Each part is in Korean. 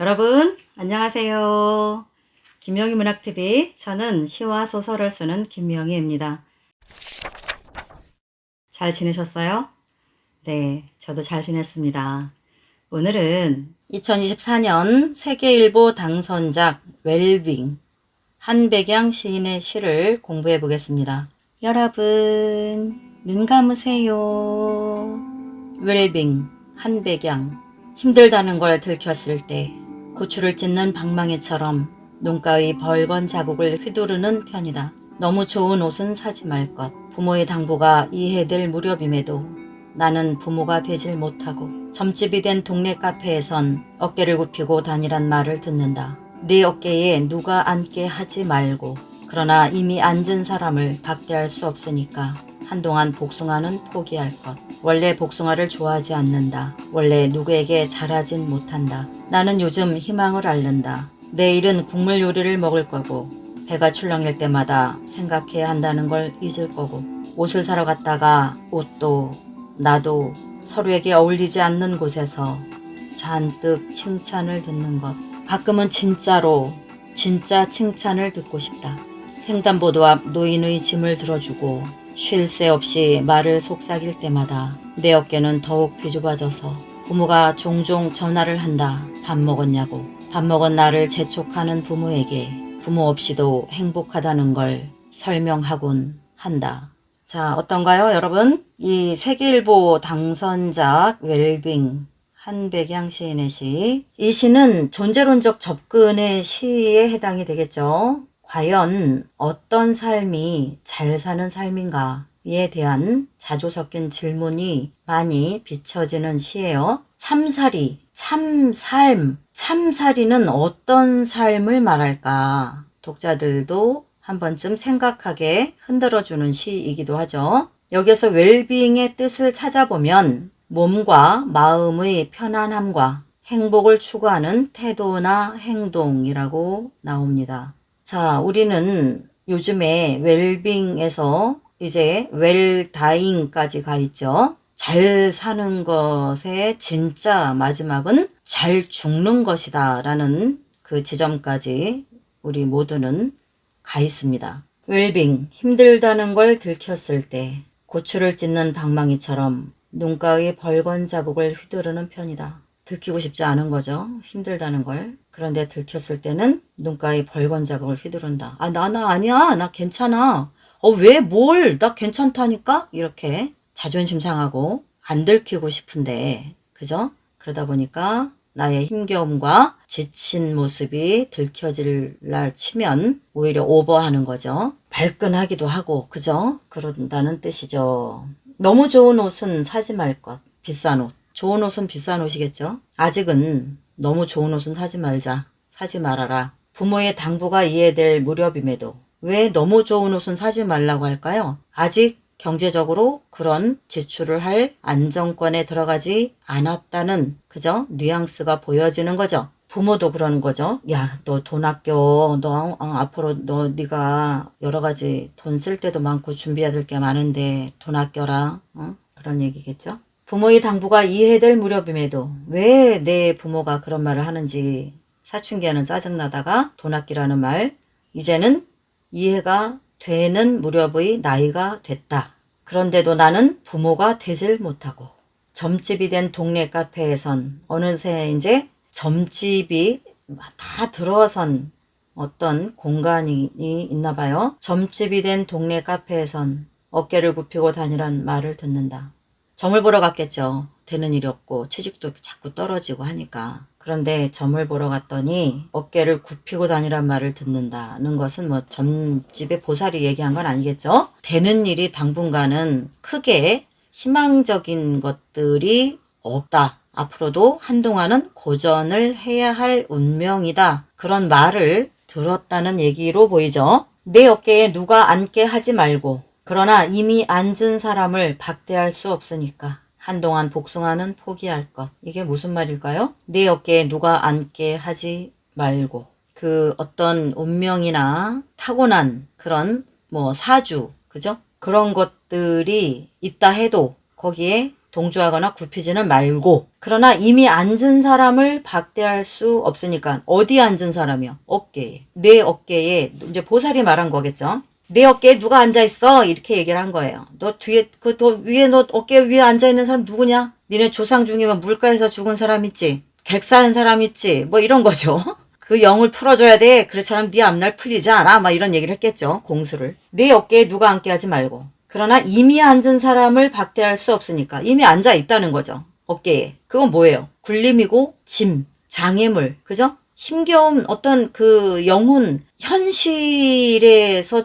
여러분 안녕하세요. 김명희 문학TV, 저는 시와 소설을 쓰는 김명희입니다. 잘 지내셨어요? 네, 저도 잘 지냈습니다. 오늘은 2024년 세계일보 당선작 웰빙 한백양 시인의 시를 공부해 보겠습니다. 여러분 눈 감으세요. 웰빙 한백양. 힘들다는 걸 들켰을 때 고추를 찢는 방망이처럼 눈가의 벌건 자국을 휘두르는 편이다. 너무 좋은 옷은 사지 말 것. 부모의 당부가 이해될 무렵임에도 나는 부모가 되질 못하고 점집이 된 동네 카페에선 어깨를 굽히고 다니란 말을 듣는다. 네 어깨에 누가 앉게 하지 말고. 그러나 이미 앉은 사람을 박대할 수 없으니까 한동안 복숭아는 포기할 것. 원래 복숭아를 좋아하지 않는다. 원래 누구에게 잘하진 못한다. 나는 요즘 희망을 앓는다. 내일은 국물 요리를 먹을 거고 배가 출렁일 때마다 생각해야 한다는 걸 잊을 거고 옷을 사러 갔다가 옷도 나도 서로에게 어울리지 않는 곳에서 잔뜩 칭찬을 듣는 것. 가끔은 진짜 칭찬을 듣고 싶다. 횡단보도 앞 노인의 짐을 들어주고 쉴 새 없이 말을 속삭일 때마다 내 어깨는 더욱 비좁아져서 부모가 종종 전화를 한다. 밥 먹었냐고. 밥 먹은 나를 재촉하는 부모에게 부모 없이도 행복하다는 걸 설명하곤 한다. 자, 어떤가요, 여러분? 이 세계일보 당선작 웰빙 한백양 시인의 시. 이 시는 존재론적 접근의 시에 해당이 되겠죠. 과연 어떤 삶이 잘 사는 삶인가에 대한 자주 섞인 질문이 많이 비춰지는 시예요. 참살이, 참살이는 어떤 삶을 말할까? 독자들도 한 번쯤 생각하게 흔들어주는 시이기도 하죠. 여기서 웰빙의 뜻을 찾아보면 몸과 마음의 편안함과 행복을 추구하는 태도나 행동이라고 나옵니다. 자, 우리는 요즘에 웰빙에서 이제 웰다잉까지 가 있죠. 잘 사는 것의 진짜 마지막은 잘 죽는 것이다 라는 그 지점까지 우리 모두는 가 있습니다. 웰빙, 힘들다는 걸 들켰을 때 고추를 찢는 방망이처럼 눈가의 벌건 자국을 휘두르는 편이다. 들키고 싶지 않은 거죠. 힘들다는 걸. 그런데 들켰을 때는 눈가의 벌건 자국을 휘두른다. 아, 나 아니야. 나 괜찮아. 나 괜찮다니까? 이렇게 자존심 상하고 안 들키고 싶은데, 그죠? 그러다 보니까 나의 힘겨움과 지친 모습이 들켜질 날 치면 오히려 오버하는 거죠. 발끈하기도 하고, 그죠? 그런다는 뜻이죠. 너무 좋은 옷은 사지 말 것. 비싼 옷. 좋은 옷은 비싼 옷이겠죠. 아직은 너무 좋은 옷은 사지 말자. 사지 말아라. 부모의 당부가 이해될 무렵임에도 왜 너무 좋은 옷은 사지 말라고 할까요? 아직 경제적으로 그런 지출을 할 안정권에 들어가지 않았다는, 그죠? 뉘앙스가 보여지는 거죠. 부모도 그러는 거죠. 야, 너 돈 아껴. 앞으로 네가 여러 가지 돈 쓸 때도 많고 준비해야 될 게 많은데 돈 아껴라. 그런 얘기겠죠. 부모의 당부가 이해될 무렵임에도 왜 내 부모가 그런 말을 하는지 사춘기에는 짜증나다가 돈 아끼라는 말, 이제는 이해가 되는 무렵의 나이가 됐다. 그런데도 나는 부모가 되질 못하고 점집이 된 동네 카페에선 어느새 이제 점집이 다 들어선 어떤 공간이 있나 봐요. 점집이 된 동네 카페에선 어깨를 굽히고 다니란 말을 듣는다. 점을 보러 갔겠죠. 되는 일이 없고 취직도 자꾸 떨어지고 하니까. 그런데 점을 보러 갔더니 어깨를 굽히고 다니란 말을 듣는다는 것은 뭐 점집의 보살이 얘기한 건 아니겠죠. 되는 일이 당분간은 크게 희망적인 것들이 없다. 앞으로도 한동안은 고전을 해야 할 운명이다. 그런 말을 들었다는 얘기로 보이죠. 내 어깨에 누가 앉게 하지 말고, 그러나 이미 앉은 사람을 박대할 수 없으니까 한동안 복숭아는 포기할 것. 이게 무슨 말일까요? 내 어깨에 누가 앉게 하지 말고, 그 어떤 운명이나 타고난 그런 사주, 그죠? 그런 것들이 있다 해도 거기에 동조하거나 굽히지는 말고. 그러나 이미 앉은 사람을 박대할 수 없으니까 어디에 앉은 사람이요? 어깨에. 내 어깨에 이제 보살이 말한 거겠죠. 내 어깨에 누가 앉아있어? 이렇게 얘기를 한 거예요. 너 뒤에 더 위에 너 어깨 위에 앉아있는 사람 누구냐? 니네 조상 중에 뭐 물가에서 죽은 사람 있지? 객사한 사람 있지? 뭐 이런 거죠. 그 영을 풀어줘야 돼. 그렇잖아 네 앞날 풀리지 않아? 막 이런 얘기를 했겠죠. 공수를. 내 어깨에 누가 앉게 하지 말고. 그러나 이미 앉은 사람을 박대할 수 없으니까 이미 앉아 있다는 거죠. 어깨에. 그건 뭐예요? 굴림이고 짐, 장애물, 그죠? 힘겨운 어떤 그 영혼, 현실에서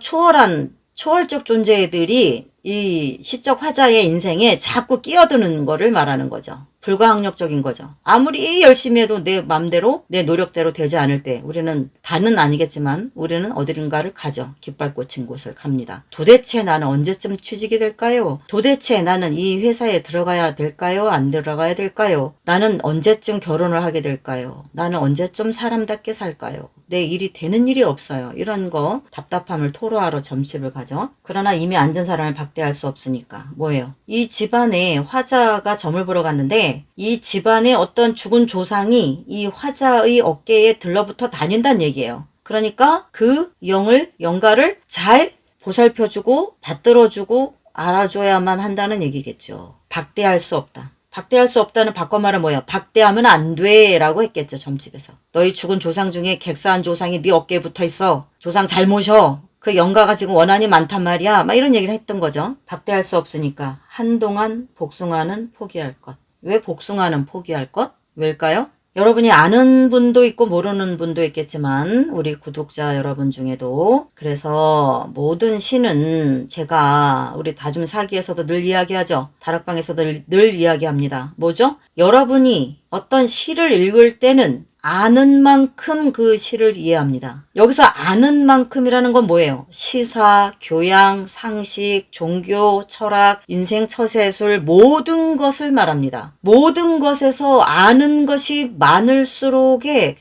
초월적 존재들이 이 시적 화자의 인생에 자꾸 끼어드는 거를 말하는 거죠. 불가항력적인 거죠. 아무리 열심히 해도 내 맘대로 내 노력대로 되지 않을 때 우리는 다는 아니겠지만 우리는 어디론가를 가죠. 깃발 꽂힌 곳을 갑니다. 도대체 나는 언제쯤 취직이 될까요? 도대체 나는 이 회사에 들어가야 될까요? 안 들어가야 될까요? 나는 언제쯤 결혼을 하게 될까요? 나는 언제쯤 사람답게 살까요? 내 일이 되는 일이 없어요. 이런 거 답답함을 토로하러 점집을 가죠. 그러나 이미 앉은 사람을 박대할 수 없으니까 뭐예요? 이 집안에 화자가 점을 보러 갔는데 이 집안의 어떤 죽은 조상이 이 화자의 어깨에 들러붙어 다닌다는 얘기예요. 그러니까 그 영가를 잘 보살펴주고 받들어주고 알아줘야만 한다는 얘기겠죠. 박대할 수 없다. 박대할 수 없다는 바꿔말은 뭐예요? 박대하면 안 돼 라고 했겠죠. 점집에서. 너희 죽은 조상 중에 객사한 조상이 네 어깨에 붙어있어. 조상 잘 모셔. 그 영가가 지금 원한이 많단 말이야. 막 이런 얘기를 했던 거죠. 박대할 수 없으니까 한동안 복숭아는 포기할 것. 왜 복숭아는 포기할 것? 왜일까요? 여러분이 아는 분도 있고 모르는 분도 있겠지만 우리 구독자 여러분 중에도 그래서 모든 시는 제가 우리 다줌 사기에서도 늘 이야기하죠. 다락방에서도 늘 이야기합니다. 뭐죠? 여러분이 어떤 시를 읽을 때는 아는 만큼 그 시를 이해합니다. 여기서 아는 만큼이라는 건 뭐예요? 시사, 교양, 상식, 종교, 철학, 인생 처세술 모든 것을 말합니다. 모든 것에서 아는 것이 많을수록의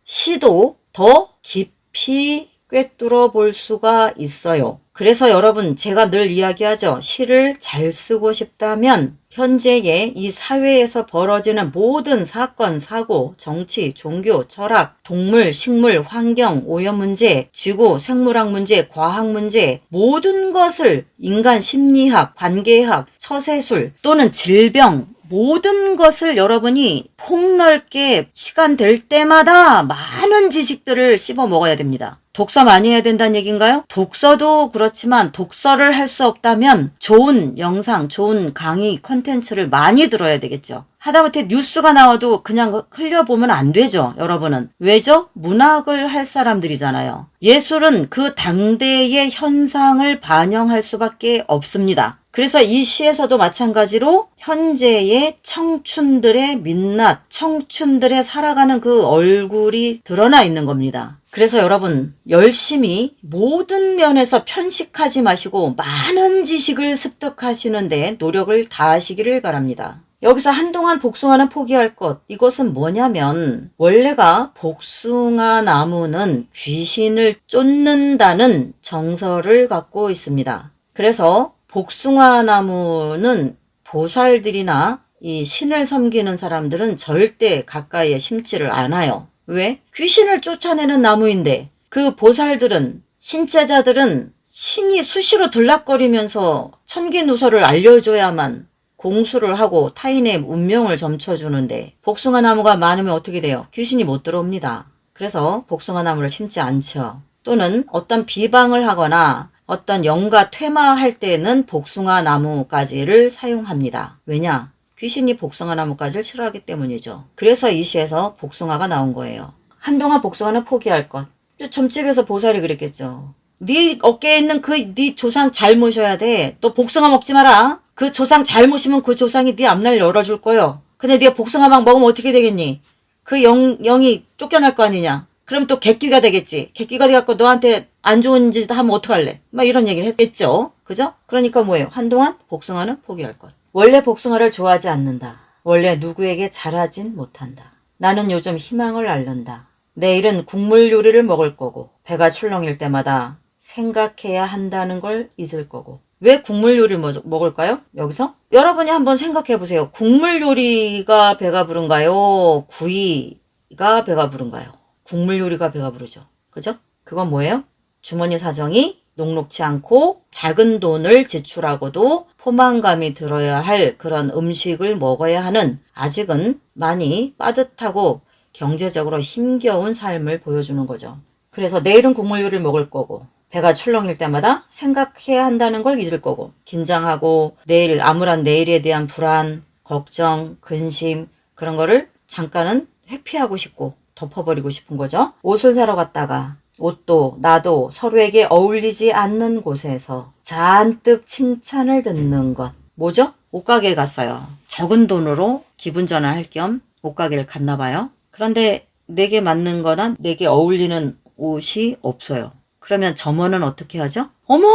시도 더 깊이 꿰뚫어 볼 수가 있어요. 그래서 여러분 제가 늘 이야기하죠. 시를 잘 쓰고 싶다면 현재의 이 사회에서 벌어지는 모든 사건, 사고, 정치, 종교, 철학, 동물, 식물, 환경, 오염 문제, 지구, 생물학 문제, 과학 문제 모든 것을 인간 심리학, 관계학, 처세술 또는 질병 모든 것을 여러분이 폭넓게 시간 될 때마다 많은 지식들을 씹어 먹어야 됩니다. 독서 많이 해야 된다는 얘기인가요? 독서도 그렇지만 독서를 할 수 없다면 좋은 영상, 좋은 강의, 콘텐츠를 많이 들어야 되겠죠. 하다못해 뉴스가 나와도 그냥 흘려보면 안 되죠. 여러분은. 왜죠? 문학을 할 사람들이잖아요. 예술은 그 당대의 현상을 반영할 수밖에 없습니다. 그래서 이 시에서도 마찬가지로 현재의 청춘들의 민낯, 청춘들의 살아가는 그 얼굴이 드러나 있는 겁니다. 그래서 여러분 열심히 모든 면에서 편식하지 마시고 많은 지식을 습득하시는데 노력을 다하시기를 바랍니다. 여기서 한동안 복숭아는 포기할 것. 이것은 뭐냐면 원래가 복숭아 나무는 귀신을 쫓는다는 정설을 갖고 있습니다. 그래서 복숭아 나무는 보살들이나 이 신을 섬기는 사람들은 절대 가까이에 심지를 않아요. 왜? 귀신을 쫓아내는 나무인데 그 보살들은 신제자들은 신이 수시로 들락거리면서 천기누설을 알려줘야만 공수를 하고 타인의 운명을 점쳐주는데 복숭아 나무가 많으면 어떻게 돼요? 귀신이 못 들어옵니다. 그래서 복숭아 나무를 심지 않죠. 또는 어떤 비방을 하거나 어떤 영가 퇴마할 때는 복숭아 나무가지를 사용합니다. 왜냐? 귀신이 복숭아 나무가지를 싫어하기 때문이죠. 그래서 이 시에서 복숭아가 나온 거예요. 한동안 복숭아는 포기할 것. 점집에서 보살이 그랬겠죠. 네 어깨에 있는 네 조상 잘 모셔야 돼. 너 복숭아 먹지 마라. 그 조상 잘 모시면 그 조상이 네 앞날 열어줄 거요. 근데 네가 복숭아 막 먹으면 어떻게 되겠니? 그 영이 쫓겨날 거 아니냐. 그럼 또 객기가 되겠지. 객기가 돼갖고 너한테 안 좋은 짓 하면 어떡할래? 막 이런 얘기를 했겠죠. 그죠? 그러니까 뭐예요? 한동안 복숭아는 포기할 것. 원래 복숭아를 좋아하지 않는다. 원래 누구에게 잘하진 못한다. 나는 요즘 희망을 앓는다. 내일은 국물 요리를 먹을 거고 배가 출렁일 때마다 생각해야 한다는 걸 잊을 거고 왜 국물 요리를 먹을까요? 여기서? 여러분이 한번 생각해 보세요. 국물 요리가 배가 부른가요? 구이가 배가 부른가요? 국물 요리가 배가 부르죠. 그죠? 그건 뭐예요? 주머니 사정이 녹록치 않고 작은 돈을 지출하고도 포만감이 들어야 할 그런 음식을 먹어야 하는 아직은 많이 빠듯하고 경제적으로 힘겨운 삶을 보여주는 거죠. 그래서 내일은 국물 요리를 먹을 거고 배가 출렁일 때마다 생각해야 한다는 걸 잊을 거고 긴장하고 내일 암울한 내일에 대한 불안, 걱정, 근심 그런 거를 잠깐은 회피하고 싶고 덮어버리고 싶은 거죠. 옷을 사러 갔다가 옷도 나도 서로에게 어울리지 않는 곳에서 잔뜩 칭찬을 듣는 것. 뭐죠? 옷가게에 갔어요. 적은 돈으로 기분 전환할 겸 옷가게를 갔나 봐요. 그런데 내게 맞는 거나 내게 어울리는 옷이 없어요. 그러면 점원은 어떻게 하죠? 어머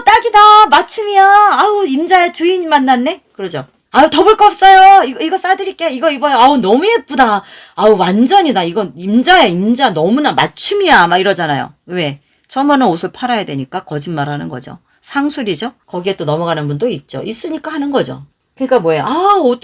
딱이다 맞춤이야 아우 임자의 주인 만났네 그러죠. 아유 더 볼 거 없어요 이거 싸드릴게 이거 입어요 아우 너무 예쁘다 아우 완전이다 이건 임자야 임자 너무나 맞춤이야 막 이러잖아요. 왜? 점원은 옷을 팔아야 되니까 거짓말하는 거죠. 상술이죠. 거기에 또 넘어가는 분도 있으니까 하는 거죠. 그러니까 뭐예요?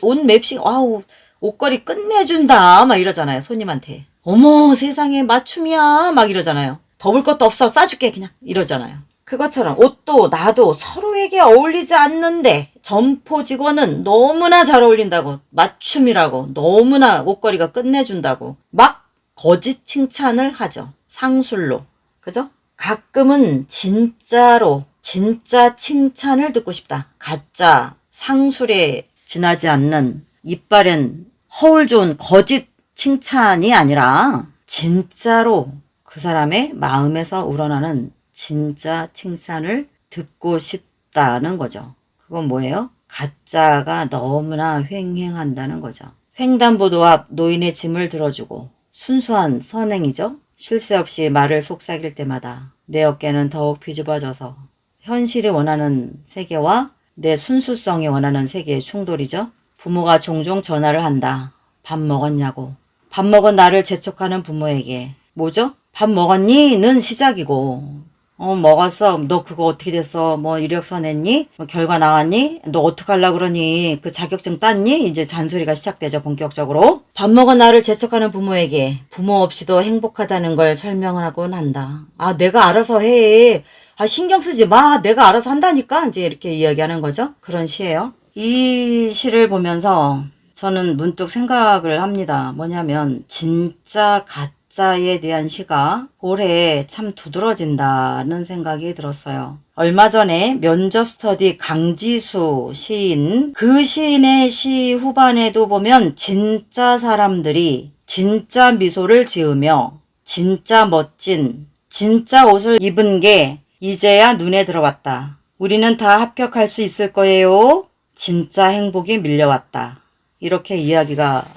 옷 맵시 아우 옷걸이 끝내준다 막 이러잖아요. 손님한테 어머 세상에 맞춤이야 막 이러잖아요. 더 볼 것도 없어 싸줄게 그냥 이러잖아요. 그것처럼 옷도 나도 서로에게 어울리지 않는데 점포 직원은 너무나 잘 어울린다고 맞춤이라고 너무나 옷걸이가 끝내준다고 막 거짓 칭찬을 하죠. 상술로. 그죠? 가끔은 진짜로 진짜 칭찬을 듣고 싶다. 가짜 상술에 지나지 않는 이빨엔 허울 좋은 거짓 칭찬이 아니라 진짜로 그 사람의 마음에서 우러나는 진짜 칭찬을 듣고 싶다는 거죠. 그건 뭐예요? 가짜가 너무나 횡행한다는 거죠. 횡단보도 앞 노인의 짐을 들어주고 순수한 선행이죠. 쉴 새 없이 말을 속삭일 때마다 내 어깨는 더욱 비좁아져서 현실이 원하는 세계와 내 순수성이 원하는 세계의 충돌이죠. 부모가 종종 전화를 한다. 밥 먹었냐고. 밥 먹은 나를 재촉하는 부모에게 뭐죠? 밥 먹었니?는 시작이고 먹었어. 너 그거 어떻게 됐어? 뭐 이력서 냈니? 뭐 결과 나왔니? 너 어떡하려고 그러니? 그 자격증 땄니? 이제 잔소리가 시작되죠. 본격적으로. 밥 먹은 나를 재촉하는 부모에게 부모 없이도 행복하다는 걸 설명을 하곤 한다. 아 내가 알아서 해. 아 신경 쓰지 마. 내가 알아서 한다니까. 이제 이렇게 이야기하는 거죠. 그런 시예요. 이 시를 보면서 저는 문득 생각을 합니다. 뭐냐면 진짜 가짜에 대한 시가 올해 참 두드러진다는 생각이 들었어요. 얼마 전에 면접 스터디 강지수 시인 그 시인의 시 후반에도 보면 진짜 사람들이 진짜 미소를 지으며 진짜 멋진 진짜 옷을 입은 게 이제야 눈에 들어왔다. 우리는 다 합격할 수 있을 거예요. 진짜 행복이 밀려왔다. 이렇게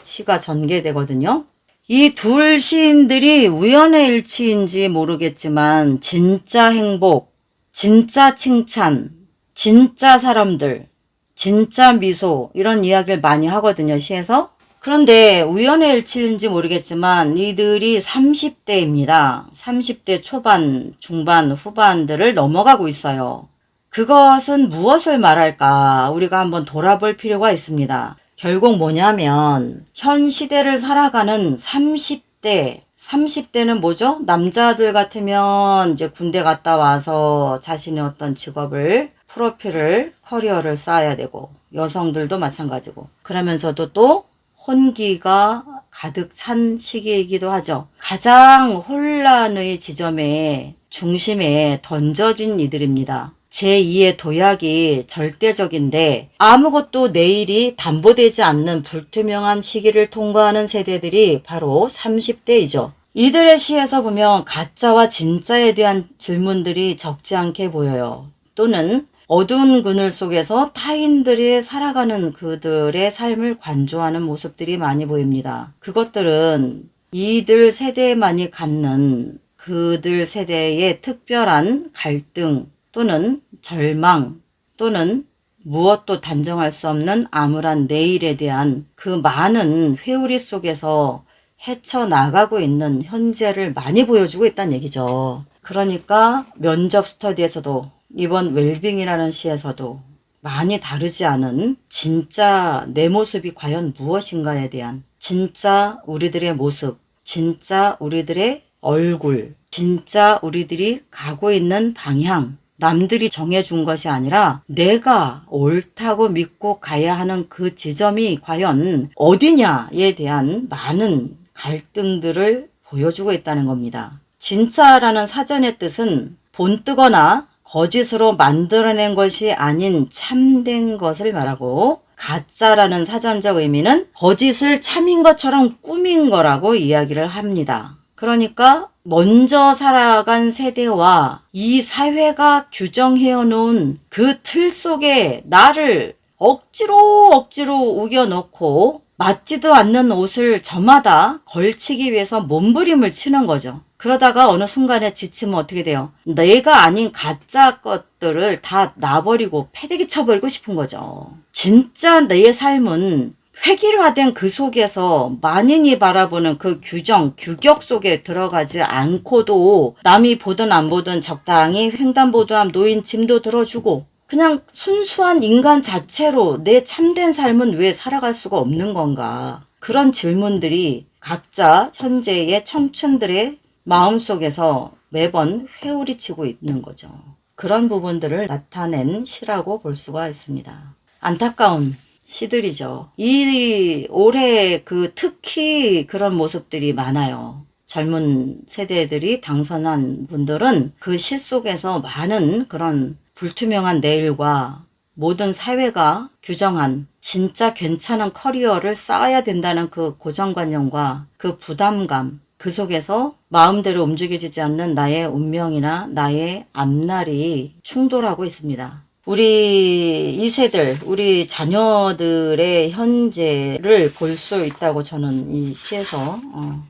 시가 전개되거든요. 이 둘 시인들이 우연의 일치인지 모르겠지만 진짜 행복, 진짜 칭찬, 진짜 사람들, 진짜 미소 이런 이야기를 많이 하거든요. 시에서. 그런데 우연의 일치인지 모르겠지만 이들이 30대입니다. 30대 초반, 중반, 후반들을 넘어가고 있어요. 그것은 무엇을 말할까? 우리가 한번 돌아볼 필요가 있습니다. 결국 뭐냐면 현 시대를 살아가는 30대는 뭐죠? 남자들 같으면 이제 군대 갔다 와서 자신의 어떤 직업을 프로필을 커리어를 쌓아야 되고 여성들도 마찬가지고 그러면서도 또 혼기가 가득 찬 시기이기도 하죠. 가장 혼란의 지점에 중심에 던져진 이들입니다. 제2의 도약이 절대적인데 아무것도 내일이 담보되지 않는 불투명한 시기를 통과하는 세대들이 바로 30대이죠. 이들의 시에서 보면 가짜와 진짜에 대한 질문들이 적지 않게 보여요. 또는 어두운 그늘 속에서 타인들이 살아가는 그들의 삶을 관조하는 모습들이 많이 보입니다. 그것들은 이들 세대만이 갖는 그들 세대의 특별한 갈등 또는 절망 또는 무엇도 단정할 수 없는 암울한 내일에 대한 그 많은 회오리 속에서 헤쳐나가고 있는 현재를 많이 보여주고 있다는 얘기죠. 그러니까 면접 스터디에서도 이번 웰빙이라는 시에서도 많이 다르지 않은 진짜 내 모습이 과연 무엇인가에 대한 진짜 우리들의 모습, 진짜 우리들의 얼굴, 진짜 우리들이 가고 있는 방향, 남들이 정해준 것이 아니라 내가 옳다고 믿고 가야 하는 그 지점이 과연 어디냐에 대한 많은 갈등들을 보여주고 있다는 겁니다. 진짜라는 사전의 뜻은 본뜨거나 거짓으로 만들어낸 것이 아닌 참된 것을 말하고, 가짜라는 사전적 의미는 거짓을 참인 것처럼 꾸민 거라고 이야기를 합니다. 그러니까 먼저 살아간 세대와 이 사회가 규정해 놓은 그 틀 속에 나를 억지로 우겨넣고 맞지도 않는 옷을 저마다 걸치기 위해서 몸부림을 치는 거죠. 그러다가 어느 순간에 지치면 어떻게 돼요? 내가 아닌 가짜 것들을 다 놔버리고 패대기 쳐버리고 싶은 거죠. 진짜 내 삶은 획일화된 그 속에서 만인이 바라보는 그 규정, 규격 속에 들어가지 않고도 남이 보든 안 보든 적당히 횡단보도함 노인 짐도 들어주고 그냥 순수한 인간 자체로 내 참된 삶은 왜 살아갈 수가 없는 건가? 그런 질문들이 각자 현재의 청춘들의 마음속에서 매번 회오리 치고 있는 거죠. 그런 부분들을 나타낸 시라고 볼 수가 있습니다. 안타까운 시들이죠. 이 올해 특히 그런 모습들이 많아요. 젊은 세대들이 당선한 분들은 그 시 속에서 많은 그런 불투명한 내일과 모든 사회가 규정한 진짜 괜찮은 커리어를 쌓아야 된다는 그 고정관념과 그 부담감, 그 속에서 마음대로 움직여지지 않는 나의 운명이나 나의 앞날이 충돌하고 있습니다. 우리 2세들, 우리 자녀들의 현재를 볼 수 있다고 저는 이 시에서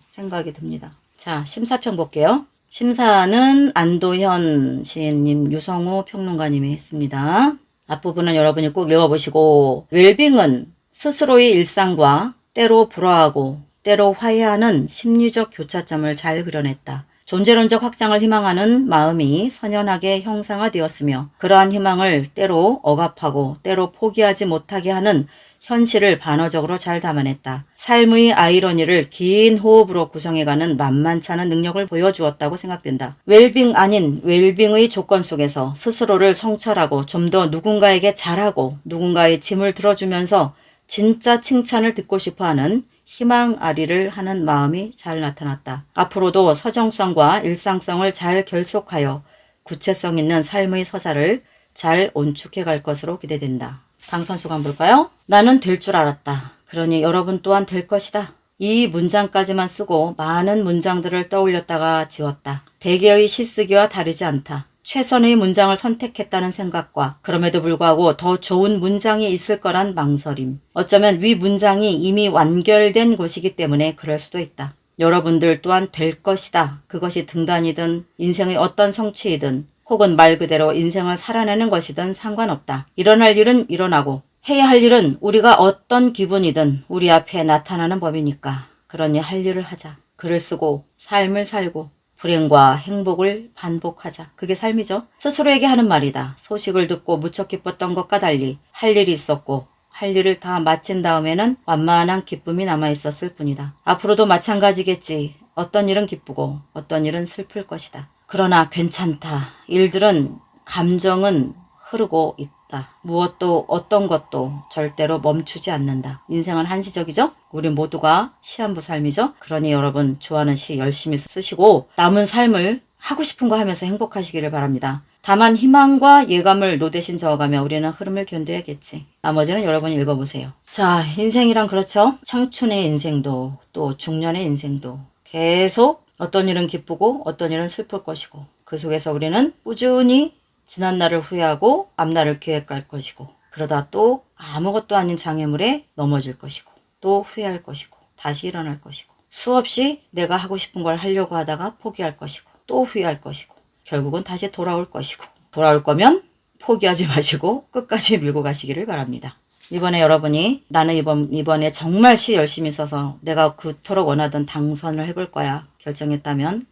생각이 듭니다. 자, 심사평 볼게요. 심사는 안도현 시인님, 유성우 평론가님이 했습니다. 앞부분은 여러분이 꼭 읽어보시고, 웰빙은 스스로의 일상과 때로 불화하고 때로 화해하는 심리적 교차점을 잘 그려냈다. 존재론적 확장을 희망하는 마음이 선연하게 형상화되었으며 그러한 희망을 때로 억압하고 때로 포기하지 못하게 하는 현실을 반어적으로 잘 담아냈다. 삶의 아이러니를 긴 호흡으로 구성해가는 만만치 않은 능력을 보여주었다고 생각된다. 웰빙 아닌 웰빙의 조건 속에서 스스로를 성찰하고 좀 더 누군가에게 잘하고 누군가의 짐을 들어주면서 진짜 칭찬을 듣고 싶어하는 희망아리를 하는 마음이 잘 나타났다. 앞으로도 서정성과 일상성을 잘 결속하여 구체성 있는 삶의 서사를 잘 온축해 갈 것으로 기대된다. 당선수감 볼까요? 나는 될 줄 알았다. 그러니 여러분 또한 될 것이다. 이 문장까지만 쓰고 많은 문장들을 떠올렸다가 지웠다. 대개의 시쓰기와 다르지 않다. 최선의 문장을 선택했다는 생각과 그럼에도 불구하고 더 좋은 문장이 있을 거란 망설임. 어쩌면 위 문장이 이미 완결된 곳이기 때문에 그럴 수도 있다. 여러분들 또한 될 것이다. 그것이 등단이든 인생의 어떤 성취이든 혹은 말 그대로 인생을 살아내는 것이든 상관없다. 일어날 일은 일어나고 해야 할 일은 우리가 어떤 기분이든 우리 앞에 나타나는 법이니까. 그러니 할 일을 하자. 글을 쓰고 삶을 살고 불행과 행복을 반복하자. 그게 삶이죠. 스스로에게 하는 말이다. 소식을 듣고 무척 기뻤던 것과 달리 할 일이 있었고 할 일을 다 마친 다음에는 완만한 기쁨이 남아있었을 뿐이다. 앞으로도 마찬가지겠지. 어떤 일은 기쁘고 어떤 일은 슬플 것이다. 그러나 괜찮다. 일들은 감정은 흐르고 있다. 무엇도 어떤 것도 절대로 멈추지 않는다. 인생은 한시적이죠? 우리 모두가 시한부 삶이죠? 그러니 여러분 좋아하는 시 열심히 쓰시고 남은 삶을 하고 싶은 거 하면서 행복하시기를 바랍니다. 다만 희망과 예감을 노대신 저어가며 우리는 흐름을 견뎌야겠지. 나머지는 여러분이 읽어보세요. 자, 인생이란 그렇죠? 청춘의 인생도 또 중년의 인생도 계속 어떤 일은 기쁘고 어떤 일은 슬플 것이고 그 속에서 우리는 꾸준히 지난 날을 후회하고 앞날을 계획할 것이고 그러다 또 아무것도 아닌 장애물에 넘어질 것이고 또 후회할 것이고 다시 일어날 것이고 수없이 내가 하고 싶은 걸 하려고 하다가 포기할 것이고 또 후회할 것이고 결국은 다시 돌아올 것이고 돌아올 거면 포기하지 마시고 끝까지 밀고 가시기를 바랍니다. 이번에 여러분이 나는 이번에 정말 시 열심히 써서 내가 그토록 원하던 당선을 해볼 거야 결정했다면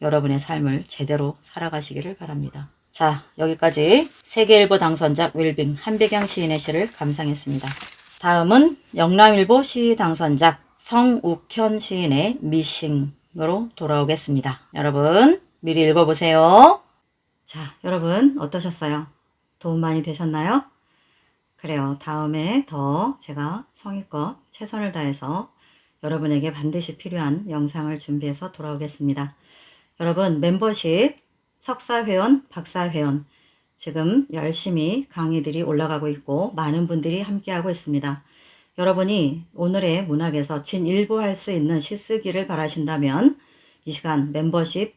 여러분의 삶을 제대로 살아가시기를 바랍니다. 자, 여기까지 세계일보 당선작 웰빙 한백양 시인의 시를 감상했습니다. 다음은 영남일보 시 당선작 성욱현 시인의 미싱으로 돌아오겠습니다. 여러분 미리 읽어보세요. 자, 여러분 어떠셨어요? 도움 많이 되셨나요? 그래요. 다음에 더 제가 성의껏 최선을 다해서 여러분에게 반드시 필요한 영상을 준비해서 돌아오겠습니다. 여러분 멤버십 석사회원, 박사회원 지금 열심히 강의들이 올라가고 있고 많은 분들이 함께하고 있습니다. 여러분이 오늘의 문학에서 진일보할 수 있는 시 쓰기를 바라신다면 이 시간 멤버십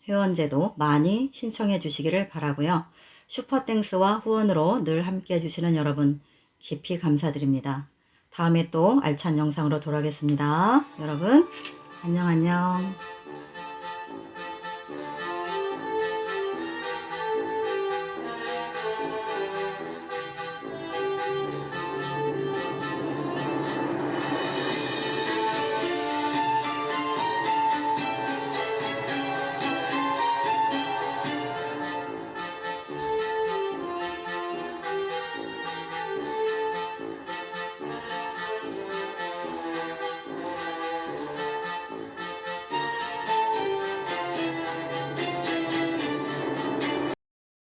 회원제도 많이 신청해 주시기를 바라고요. 슈퍼땡스와 후원으로 늘 함께해 주시는 여러분 깊이 감사드립니다. 다음에 또 알찬 영상으로 돌아오겠습니다. 여러분 안녕.